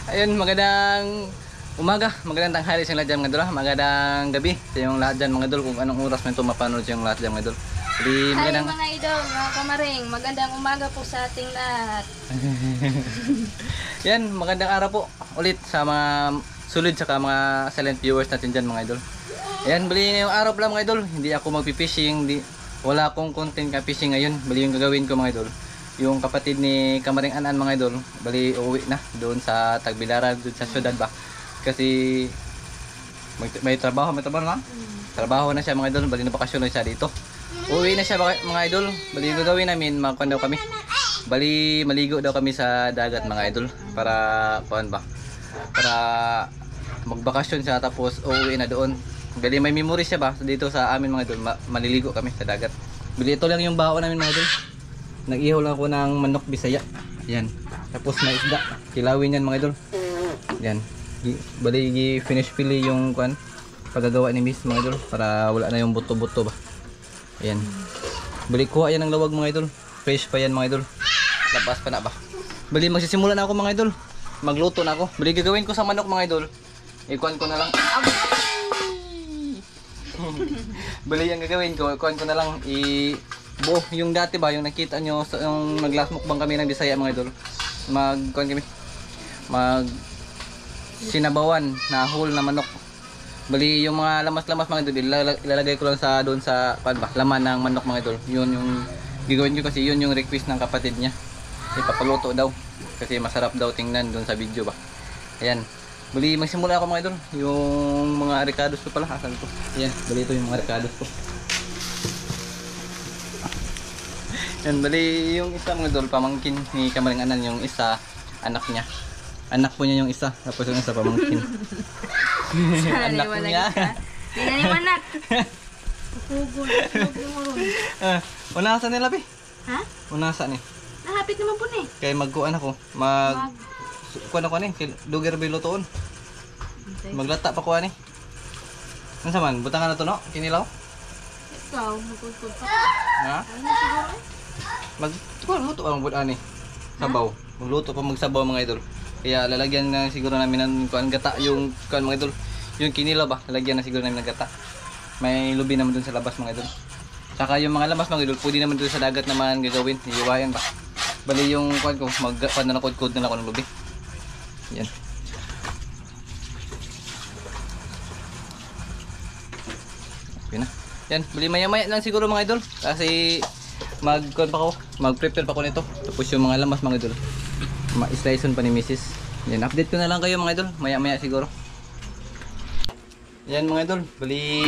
Ayun, magandang umaga, magandang tanghali sa lahat dyan mga idol. Magandang gabi sa yung lahat dyan mga idol. Kung anong oras man ito mapanood sa yung lahat dyan mga idol. Hi mga idol, mga kamaring. Magandang umaga po sa ating lahat. Yan, magandang araw po ulit sa mga solid saka mga silent viewers natin dyan mga idol. Ayan, bali ngayong araw pala mga idol. Hindi ako magpipishing, wala akong content ka fishing ngayon. Bali yung gagawin ko mga idol, yung kapatid ni Kamaring Anan mga idol, bali uuwi na doon sa Tagbilaran, doon sa syudad ba. Kasi may trabaho na. Trabaho na siya mga idol, bali na bakasyon na siya dito. Uuwi na siya mga idol. Bali yung gagawin namin, magkuhan daw kami. Bali maligo daw kami sa dagat mga idol para kuhan ba. Para magbakasyon siya tapos uuwi na doon. Bali may memory siya ba dito sa amin mga idol, maliligo kami sa dagat. Bali ito lang yung baon namin mga idol. Nag-ihaw lang ako ng manok Bisaya. Yan. Tapos may isda. Kilawin yan mga idol. Yan. Bali finish pili yung kuan paggagawa ni Miss mga idol para wala na yung buto-buto ba. Ayan. Bali kuha yan ng lawag mga idol. Fresh pa yan mga idol. Labas pa na ba. Bali magsisimula na ako mga idol. Magluto na ako. Bali gagawin ko sa manok mga idol. Ikuan ko na lang. Bali yung gagawin ko, ikuan ko na lang buo yung dati ba yung nakita nyo sa yung nag-last mukbang kami ng Bisaya mga idol. Kuan kami. Sinabawan na whole na manok. Bali yung mga lamas-lamas mga idol ilalagay ko lang sa doon sa laman ng manok mga idol. Yun yung gagawin ko kasi yun yung request ng kapatid niya. Ipapaluto daw kasi masarap daw tingnan doon sa video ba. Ayan. Bali magsimula ako mga idol. Yung mga ricados ko pala asan ko. Ayan, bali ito yung mga ricados ko. Yan, bali yung isa mga idol pamangkin ni Kamaring Anan, yung isa anak niya. Anak po niya yung isa, tapos yung isa pamangkin. Anak po niya. Hindi na yung anak. Pugol. Unasan nila be? Ha? Unasan eh. Nahapit naman po ni. Kaya magkuan ako. Kuan ako ni, duger bilutoon. Maglata pa kuan eh. Ano saman, butangan na to no? Kinilaw? Ikaw, magkukul pa. Ha? Ano siguro eh? Magluto ang budan eh. Sabaw. Magluto pa magsabaw mga idol. Kaya lalagyan na siguro namin ng kuan gata yung kuan mga idol. Yung kinilaw ba? Lalagyan na siguro namin ng gata. May lubi naman dun sa labas mga idol. Saka yung mga labas mga idol, pwede naman dun sa dagat naman gagawin. Iiwayan ba? Bali yung kuan ko, magkuan na kod na ako ng lubi. Yan. Okay na. Yan, bali maya-maya lang siguro mga idol. Kasi mag-prepare pa ko nito. Tapos yung mga lamas mga idol, ma-sliceon pa ni Mrs. Yan, update ko na lang kayo mga idol. Maya-maya siguro. Yan mga idol, bali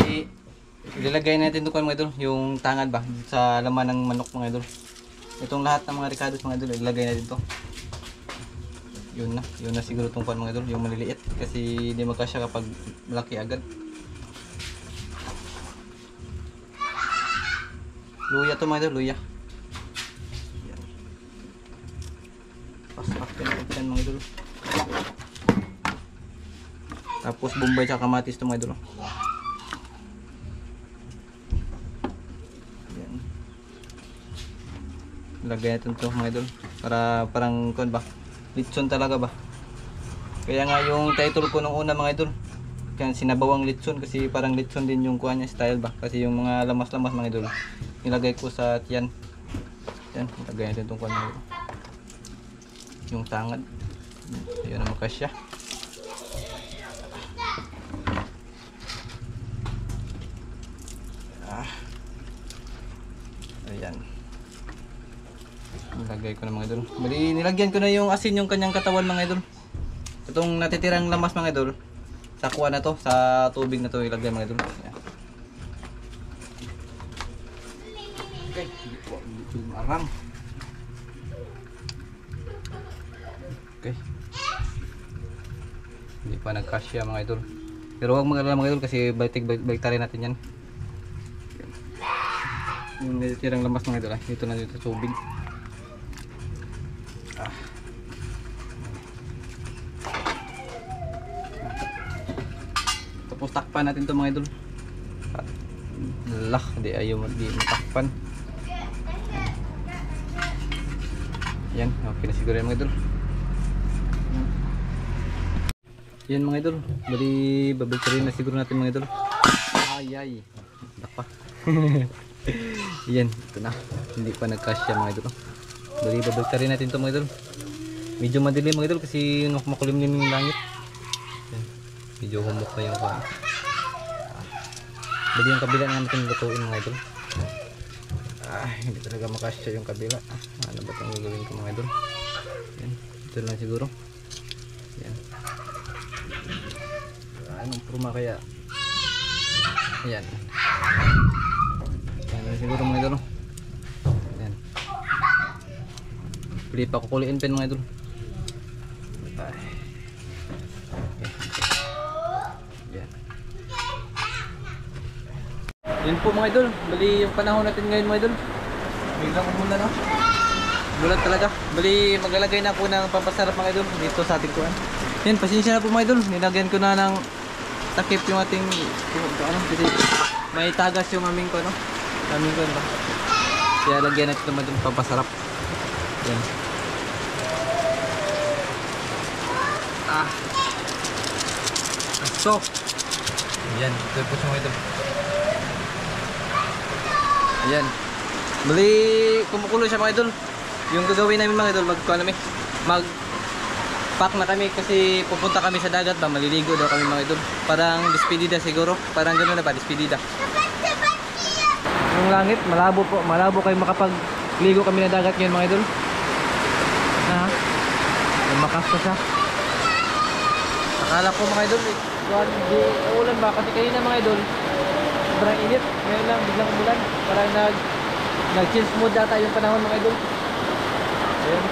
ilalagay natin ito mga idol, yung tangad ba sa laman ng manok mga idol. Itong lahat ng mga ricados mga idol, ilalagay natin ito. Yun na siguro itong mga idol, yung maliliit kasi hindi magkasya kapag malaki agad. Luya to mga idol, luya. Yan. Pasak yan mga idol. Tapos bombay sa kamatis to mga idol. Yan. Lagay natin to mga idol. Para parang kon ba? Litson talaga ba? Kaya nga yung title ko nung una mga idol, kaya sinabawang litson kasi parang litson din yung kuha niya style ba? Kasi yung mga lamas-lamas mga idol, nilagay ko sa tiyan. Yan, ilagay natin itong kuha niya. Yung tangad. Ayun naman kasya. Ayan. Nilagay ko na mga idol. Bali, nilagyan ko na yung asin yung kanyang katawan mga idol. Itong natitirang lamas mga idol, sa kuha na to, sa tubig na to ilagay mga idol. Ayan. Okay, hindi po marang. Okay. Hindi pa nagkasya mga idol. Pero huwag mag-alala mga idol kasi baliktarin natin yan. Yung natitirang lamas mga idol, dito na dito sa tubig. Tapos takpan natin ito mga idol. Di ayaw matakpan. Yan, okay na siguro yan mga idol. Yan mga idol. Bali, babaltarin na siguro natin mga idol. Ay. Dapa. Yan, ito na. Hindi pa nagkasya mga idol. Bali, babaltarin natin ito mga idol. Medyo madilim mga idol kasi makulimlim yung langit. Yan. Medyo humok na yung kuha. Bali, yung kabila na natin lutuin mga idol. Hindi talaga makasya yung kabila. Ano ba itong gagawin ko mga idol? Yan, ito lang siguro. Yan. Anong pruma kaya? Ayan. Yan lang siguro mga idol. Yan. Pili pa kukuliin pen mga idol. Okay. Yan. Yan po mga idol. Bali yung panahon natin ngayon mga idol. Biglang umulan no? Bulan talaga. Bali maglalagay na po ng pampasarap mga idol dito sa ating kuwan. Yan, pasensya na po mga idol. Nilagyan ko na ng takip yung ating ano, kasi may tagas yung aming ko no. Aming ko ba. Kaya lagyan natin naman yung pampasarap. Yan. So, yan, ito po siya mga idol. Ayan. Bali, kumukulo siya mga idol. Yung gagawin namin mga idol, mag-pack na kami kasi pupunta kami sa dagat ba, maliligo daw kami mga idol. Parang despedida siguro, parang gano'n na ba, despedida. Yung langit, malabo po, malabo kayo makapagligo kami na dagat ngayon mga idol. Lumakas pa siya. Akala ko mga idol, di ulan ba, kasi kanina mga idol, sobrang init, ngayon lang biglang umulan, parang nag-change mood data yung panahon mga idol. Ayan,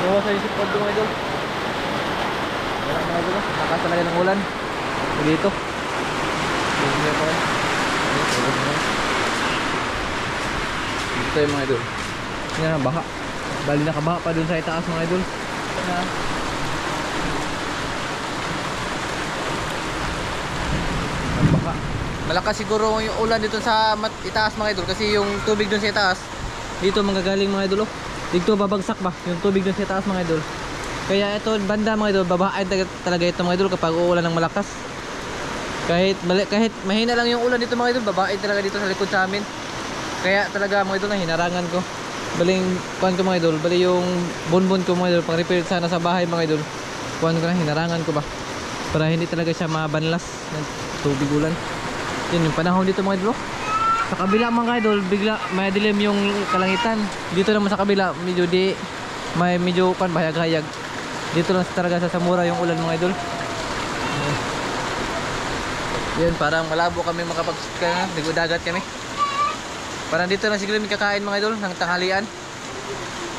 iwas sa isip ko mga idol. Wala mga idol, nakas talaga ng ulan dito. Dito yung mga idol. Yan, baha. Bali nakabaha pa dun sa itaas mga idol. Baha. Malakas siguro yung ulan dito sa itaas mga idol kasi yung tubig dun sa itaas dito manggagaling mga idol. Dito babagsak ba yung tubig dun sa itaas mga idol. Kaya ito banda mga idol, babahain talaga ito mga idol kapag uulan ng malakas. Kahit mahina lang yung ulan dito mga idol, babahain talaga dito sa likod sa amin. Kaya talaga mga idol na hinarangan ko. Baling kuhan ko mga idol, bali yung bonbon ko mga idol, pang repair sana sa bahay mga idol. Kuhan ko na, hinarangan ko ba para hindi talaga siya mabanlas ng tubig ulan. Yun yung panahon dito mga idol. Sa kabila mga idol, bigla may dilim yung kalangitan. Dito naman sa kabila, medyo kan bahayag-hayag. Dito lang talaga sa Samura yung ulan mga idol. Yan, parang malabo kami makapagsuka, dagat kami. Parang dito na siguro may kakain mga idol ng tanghalian.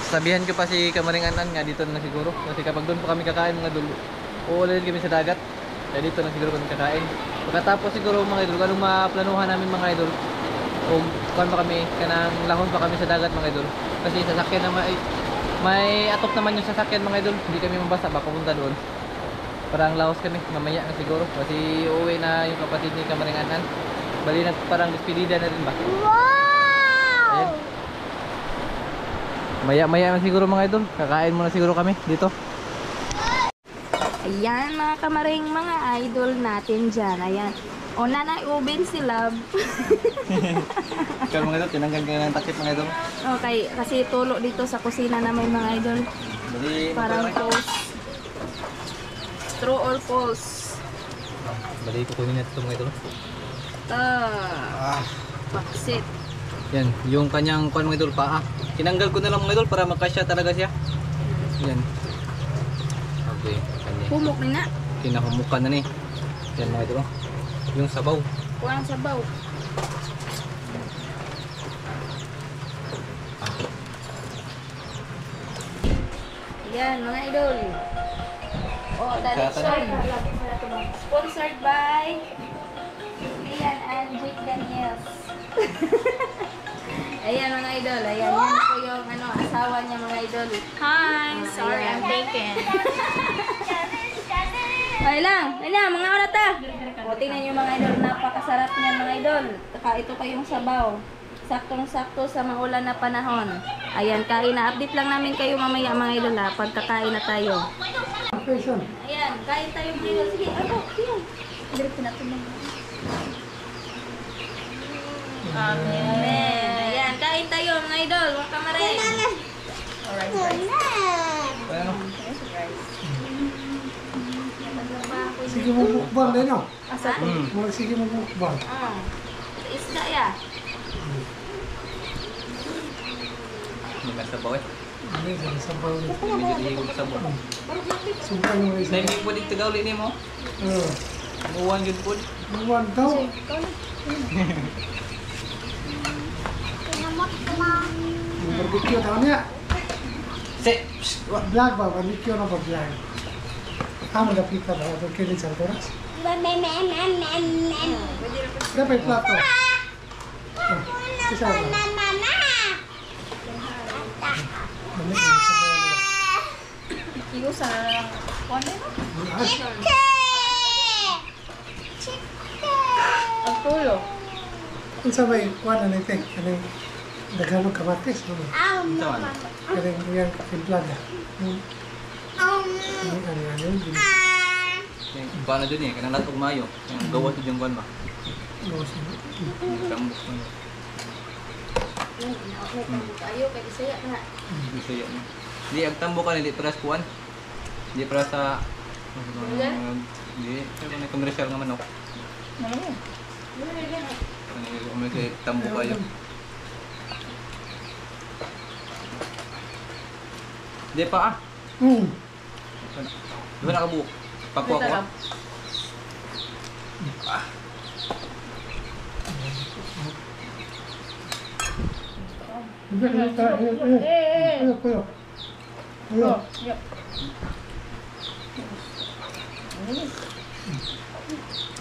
Sabihan ko pa si Kamaringanan nga dito na siguro. Kasi kapag doon pa kami kakain mga idol, uulan kami sa dagat. Kaya dito na siguro kami kakain. Pagkatapos siguro mga idol, anong maplanuhan namin mga idol, kung kuhan pa kami, kanang lahon pa kami sa dagat mga idol. Kasi sasakyan na may atok naman yung sasakyan mga idol. Hindi kami mabasa ba pupunta doon. Parang laos kami, mamaya na siguro. Kasi uuwi na yung kapatid ni Kamaringanan. Bali na parang despedida na rin ba? Ayan. Maya na siguro mga idol. Kakain muna siguro kami dito. Ayan mga kamaring, mga idol natin dyan. Ayan. O nanay ubin si Love. Kaya mga idol, tinanggal ka ng takip mga idol. Okay, kasi tulo dito sa kusina na may mga idol. Bali, Parang false. True or false? Bali, kukunin natin ito mga idol. Baksit. Yan, yung kanyang kuhan mga idol, paa. Tinanggal ko na lang mga idol para magkasya talaga siya. Yan. Okay, kanya. Humok na na. Kinahumukan na ni. Yan mga idol. Yung sabaw. Kulang sabaw. Yan mga idol. Oh, direction. Sponsored by Ian and Jake Daniels. Ayan mga idol. Ayan, yan po yung asawa niya mga idol. Hi, sorry, I'm taken. Ay lang, mga oras ta. O, tingnan nyo mga idol, napakasarap niyan mga idol. Saka ito pa yung sabaw. Saktong-sakto sa maulan na panahon. Ayan, kain na. Update lang namin kayo mamaya mga idol ha, pagkakain na tayo. fashion. Ayan, kain tayo mga idol. Sige, ako, sige. Diretso natin lang. Amen. Ayan, kain tayo mga idol. Huwag ka maray. Alright, guys. Ano? Sige mo mukbang din o. Asa? Sige mo mukbang. Isda ya. Hindi ka sabaw eh. Hindi, ganun sa bawal. Medyo ihigog sabaw. Sumpah yung isa. Sa hindi po dito gawli ni mo. Oo. Buwan yun po. Buwan daw. Yung barbecue daw niya. Si! Vlog ba? Barbecue na ba vlog? Magapit ka ba? Ito kilid sa oras? Dapat plato. Isa ba? Igo sa konde no? Ang tulo. Kung sabay, kuha na nito. Kanang daghanong kamatis. Saan? Kanang yan kimplada. Ano. Paano dun eh? Kanang latong mayo. Gawa ito yung buwan ba? Tambok mo yun. Ayo kay Bisaya na. Bisaya mo. Hindi, ang tambok ka, hindi para sa kuwan. Hindi para sa... Hindi, pero may komersyal nga manok. May tambok kayo. Hindi pa ah. Di ba nakabuok? Pakuha ko ah.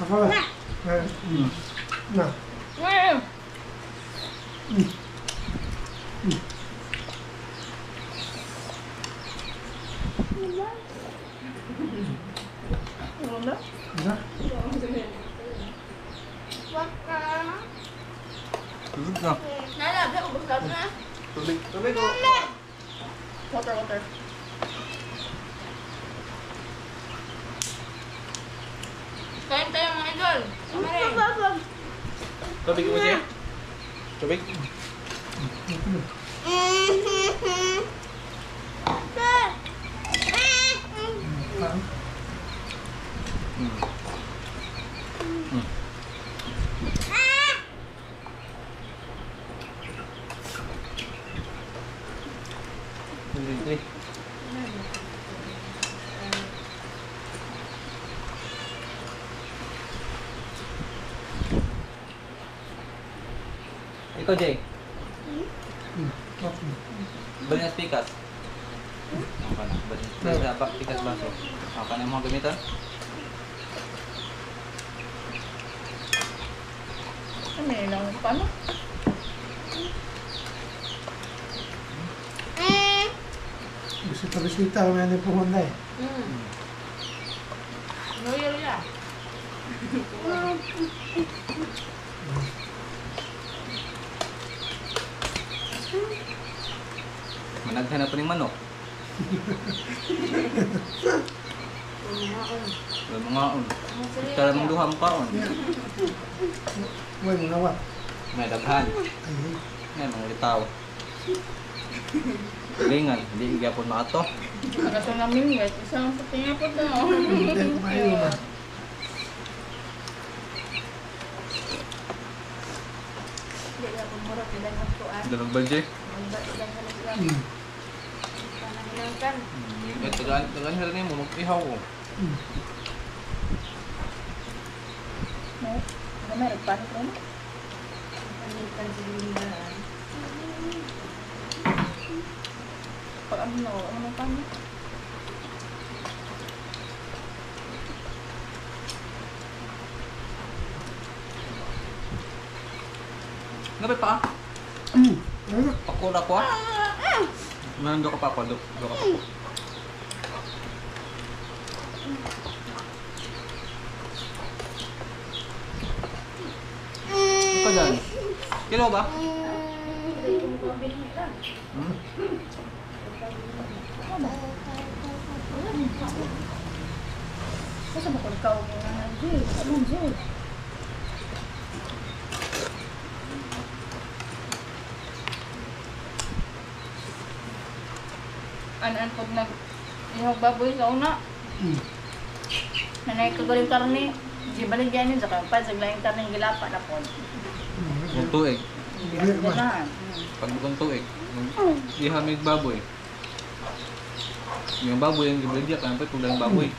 Ako lang. Na. Na. Tubig na. Nala, sa ubos na. Tubig. Tubig o. Water. Kain tayo mga idol. Tubig mo siya. Tubig. Tubig. Ikaw, Jay. Bali na spikas. Ang ka na. Bali na spikas baso. Ang ka na yung mga gamitan. Ano lang paano? Bisita ko na yung pumunta eh. Loyal ya. Managhan na pa rin manok. Wala mga on. Tara mong duha mo kaon. Huwag mo nawa. May daghan. Ay, May mga litaw. Lingan, hindi igapon makato. Nakato namin guys. Isang sa tingin po na. hindi mayo ba? Hindi ka pumurot. Hindi ka magtuan. Dalag ba, Jay? Panangilangkan. Tagaan hera niyo mo, mag-ihaw ko. Ano pan ko na? Panangilangkan sa lindahan. Pag ano pan? Napay pa ah. Ano? Pakula ko ah. Meron doon ka pa ako. Doon ka pa ako. Ikaw dyan. Kilo ba? Hmm? Kasi ba kung ikaw mo na Jay? Anong Jay? Anan pag ihog baboy sa una. Nanay kagaling karne. Di balik yan yun sa kapag sa laing karne gilapa na po. Kung tuig. Ganahan. Pag kung tuig. Ihamig baboy. Yung baboy yung gibaligya ka naman pag lang baboy.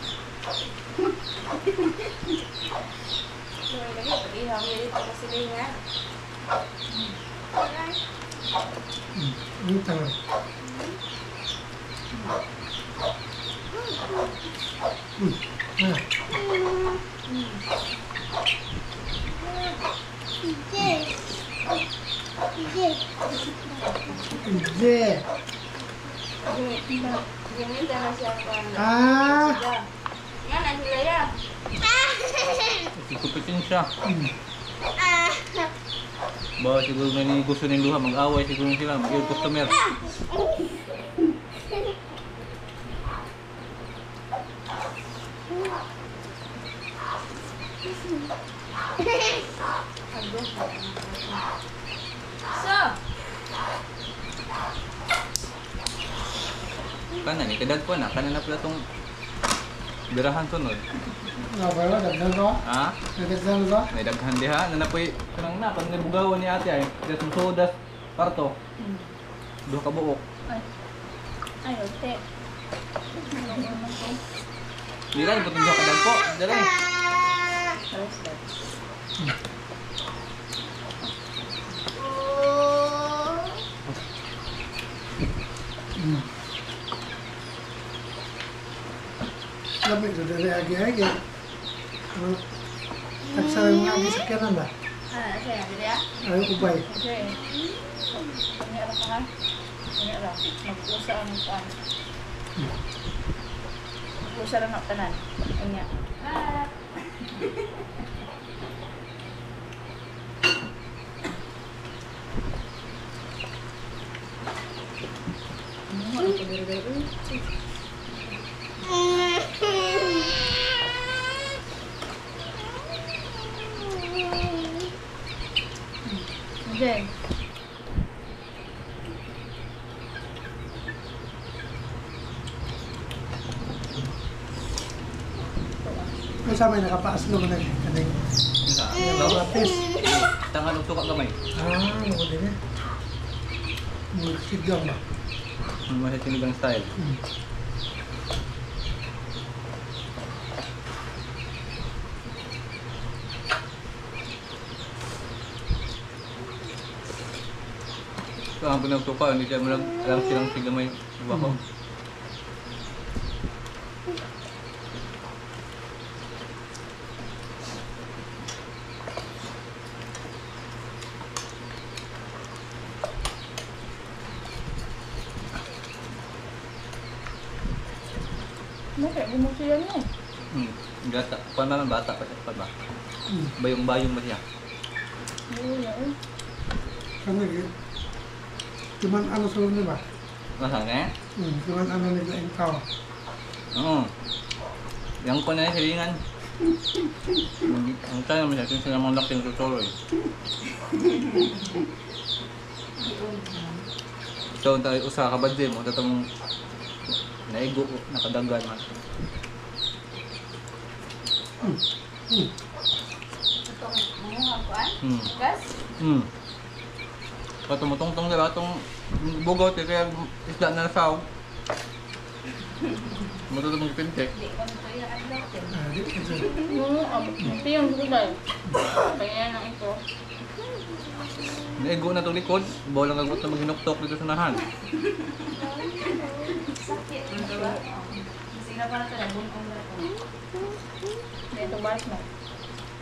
Ini tangan. Nah. Ije. Ganito na siya pa. Ah. Yan, ang hilaya. Ikupitin siya. Bawa siguro may gusto ng luha, mag-away siguro sila, mag-ill customer. So, Kanan ni kadag ko na, kanan na pala tong birahan sunod. Nah, bawa dagdag ko. Ha? Dagdag ko. May daghan diha, nanapoy kanang na pag nabugawan ni ate ay, das sodas parto. Duha ka buok. Ay, okay. Dili ra butong duha ka dagko, dali. Lamig itu dari agi-agi. Taksarang nga di sakyanan ba? Saya jadi ya. Ayaw ubay. Okay. Ini apa kan? Ini apa? Mag-usa ang pan. Mag-usa lang ang tanan. Ini. Okay. May sa may nakapaas naman na kaning. Isa. Lapis. Tangan og suka gamay. Ano din eh. Sigang ba? Mga sinigang style. So, ang pinagtuka, hindi siya alam silang sigamay. Iba ko. Bakit bumusi yan yun? Gata. Paano naman bata pa siya? Pa ba? Bayong-bayong ba siya? Oo, yan. Kami cuman ano sulong ba? Nasaan eh? Cuman ano nila yung tao. Oo. Yang ko na yung hilingan. Ang tayo naman siya, kung sila mga laking tutuloy. So, tayo usa ka ba din mo? Tatang naigo, nakadagan man. itong manguha ko an. Gas? So, tumutong-tong nila itong bugot, kaya isda na nasaw. Matutong magpintik. Hindi ko nito yung adlaw. Di ito. Ito yung gulay. Kaya lang ito. Naigo na itong likod, bawal ang agot na maghinuktok dito sa nahan. Sakit. Diba? Sila pa na ito. Nabunong na ito. Ito balik mo.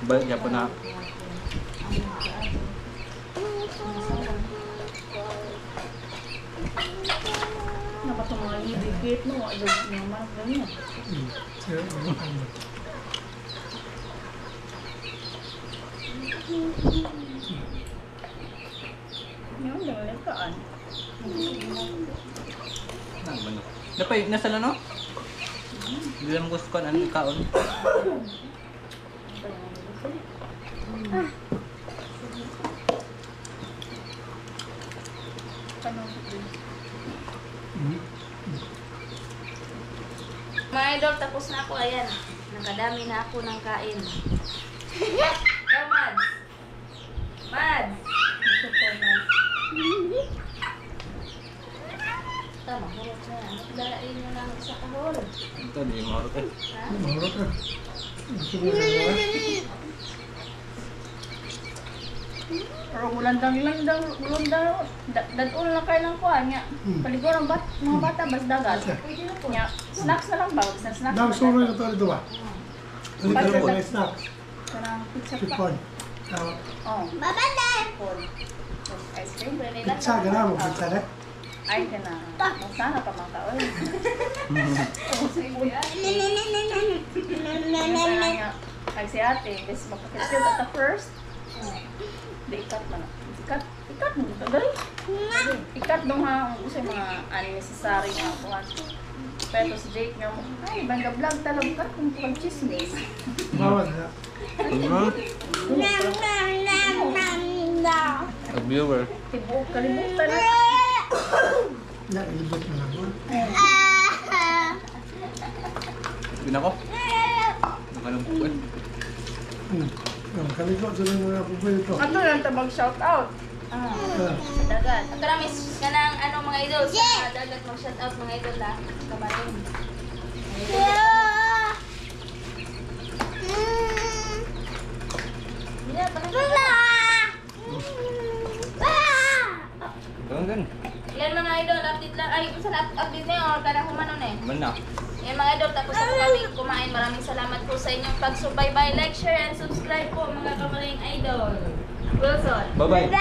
Balik niya po na. Dapat sa mga libigit mo. Ano naman ganyan. Sir, ano? Yan, dahil kaan. Ano ba no? Napay, nasa na no? Hindi lang gusto ko anong kaon. Mga idol, tapos na ako. Ayan. Nakadami na ako ng kain. Go, Mads. Mads. Tama, hulot na. Dalain nyo lang sa kahol. Ito, di mo harap eh. Ha? Mahurot ka. Subukan mo. Pero ulandang, dadul na kayo ng kuha niya. Paligo ng mga bata, bas dagat. Nya, snacks na lang ba? Sa snacks Dang na suro lang. yung ito dito ba? Ano ka lang na snack? Kanang pizza pa. Chipon. Tama. Oh. Chipon. Ice cream. Pizza, gana mo. Pizza na. Ay, kana. Sana pa mga kaon. Ay, si ate, bes magpakitid at the first. Di ikat man. Ikat mo dito. Dali. Ikat dong ha. Gusto yung mga unnecessary nga kuhan. Pero si Jake nga mo, ay, bangga vlog talaga ka kung pang chismis. Bawal na. A viewer. Tibuok, kalimutan na. Nailibot na lang mo. Bin ako. Nakalungkot eh. Kalikot sila mga pupunto. Ano lang tabag shout out? Sa dagat. Ang karamis ka ng ano mga idol. Sa dagat mag-shout out mga idol ha. Kamarin. Bila, Ganun din. Yan mga idol, update lang. Ay, kung saan update na yun, kada kumanon eh. Man na. Yan mga idol, tapos ako kami kumain. Maraming salamat po sa inyong pagsubaybay. Like, share, and subscribe po mga kamaring idol. Wilson. Bye-bye.